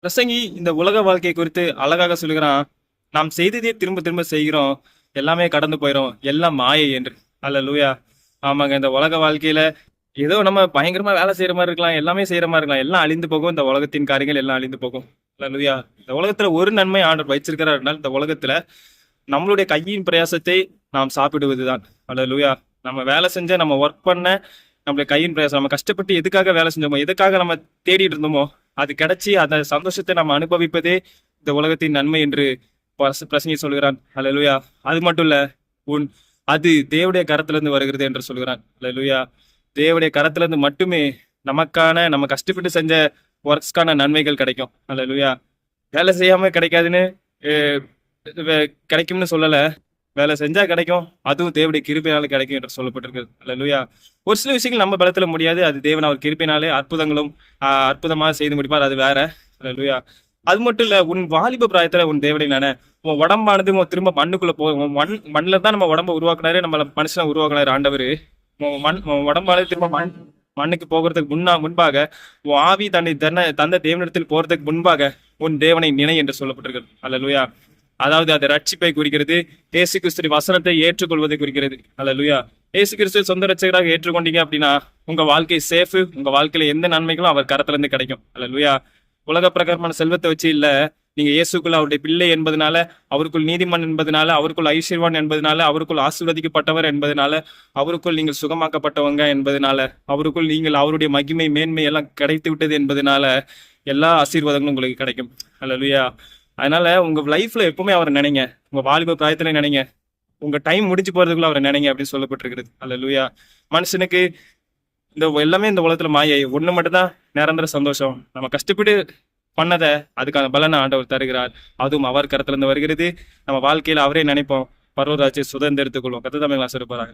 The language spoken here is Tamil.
பிரசங்கி இந்த உலக வாழ்க்கை குறித்து அழகாக சொல்லுகிறான். நாம் செய்ததே திரும்ப திரும்ப செய்கிறோம், எல்லாமே கடந்து போயிடும், எல்லாம் மாயை என்று. அல்லேலூயா. ஆமாங்க, இந்த உலக வாழ்க்கையில ஏதோ நம்ம பயங்கரமா வேலை செய்யற மாதிரி இருக்கலாம், எல்லாமே செய்யற மாதிரி இருக்கலாம், எல்லாம் அழிந்து போகும். இந்த உலகத்தின் காரியங்கள் எல்லாம் அழிந்து போகும். அல்லேலூயா. இந்த உலகத்துல ஒரு நன்மை ஆண்டவர் வைச்சிருக்கிறார் என்றால், இந்த உலகத்துல நம்மளுடைய கையின் பிரயாசத்தை நாம் சாப்பிடுவதுதான். அல்லேலூயா. நம்ம வேலை செஞ்ச, நம்ம ஒர்க் பண்ண, நம்மளுடைய கையின் பிரயாசம், நம்ம கஷ்டப்பட்டு எதுக்காக வேலை செஞ்சோமோ, எதுக்காக நம்ம தேடிட்டு இருந்தோமோ, அது கிடைச்சி அந்த சந்தோஷத்தை நம்ம அனுபவிப்பதே இந்த உலகத்தின் நன்மை என்று பிரசங்கி சொல்கிறான். அல்லேலூயா. அது மட்டும் இல்ல, உன் அது தேவடைய கரத்திலிருந்து வருகிறது என்று சொல்கிறான். அல்லேலூயா. தேவடைய கரத்திலிருந்து மட்டுமே நமக்கான, நம்ம கஷ்டப்பட்டு செஞ்ச ஒர்க்ஸ்க்கான நன்மைகள் கிடைக்கும். அல்லேலூயா. வேலை செய்யாம கிடைக்காதுன்னு கிடைக்கும்னு சொல்லல, வேலை செஞ்சா கிடைக்கும், அதுவும் தேவடைய கிருபையினால கிடைக்கும் என்று சொல்லப்பட்டிருக்கு. அல்லேலூயா. ஒரு சில விஷயங்கள் நம்ம பலத்துல முடியாது, அது தேவன் அவர் கிருபையினாலே அற்புதங்களும் அற்புதமாக செய்து முடிப்பார், அது வேற. அல்லேலூயா. அது மட்டும் இல்ல, உன் வாலிப பிராயத்துல உன் தேவனை நானே, உன் உடம்பானது திரும்ப மண்ணுக்குள்ள போகும். மண்ணில தான் நம்ம உடம்ப உருவாக்குனாரு, நம்ம மனுஷனை உருவாக்குனாரு ஆண்டவர். உடம்பானது திரும்ப மண்ணுக்கு போகிறதுக்கு முன்பாக உன் ஆவி தந்த தேவனிடத்தில் போறதுக்கு முன்பாக உன் தேவனை நினை என்று சொல்லப்பட்டிருக்கு. அல்லேலூயா. அதாவது அது ரட்சிப்பை குறிக்கிறது, இயேசு கிறிஸ்து வசனத்தை ஏற்றுக்கொள்வதை குறிக்கிறது. அல்லேலூயா. இயேசு கிறிஸ்து சொந்த ரட்சகராக ஏற்றுக்கொண்டீங்க அப்படின்னா உங்க வாழ்க்கை சேஃப், உங்க வாழ்க்கையில எந்த நன்மைகளும் அவர் கரத்துல இருந்து கிடைக்கும். அல்லேலூயா. உலக பிரகாரமான செல்வத்தை வச்சு இல்ல, நீங்க இயேசுக்குள்ள அவருடைய பிள்ளை என்பதனால, அவருக்குள் நீதிமான் என்பதனால, அவருக்குள் ஐஸ்வர்வான் என்பதனால, அவருக்குள் ஆசீர்வதிக்கப்பட்டவர் என்பதனால, அவருக்குள் நீங்கள் சுகமாக்கப்பட்டவங்க என்பதனால, அவருக்குள் நீங்கள் அவருடைய மகிமை மேன்மை எல்லாம் கிடைத்து விட்டது என்பதனால எல்லா ஆசீர்வாதங்களும் உங்களுக்கு கிடைக்கும். அல்லேலூயா. அதனால உங்க லைஃப்ல எப்பவுமே அவரை நினைங்க, உங்க வாலிப பிராயத்துல நினைங்க, உங்க டைம் முடிச்சு போறதுக்குள்ள அவரை நினைங்க அப்படின்னு சொல்லப்பட்டிருக்கிறது. அல்லேலூயா. மனுஷனுக்கு இந்த எல்லாமே இந்த உலகத்துல மாயை, ஒண்ணு மட்டும் தான் நிரந்தர சந்தோஷம். நம்ம கஷ்டப்பட்டு பண்ணதை அதுக்கான பலனை ஆண்டவர் தருகிறார், அதுவும் அவர் கரத்துல இருந்து வருகிறது. நம்ம வாழ்க்கையில அவரே நினைப்போம், பரவராட்சியை சுதந்திரத்துக் கொள்வோம். கர்த்தர் தாமே ஆசீர்வதிப்பாராக.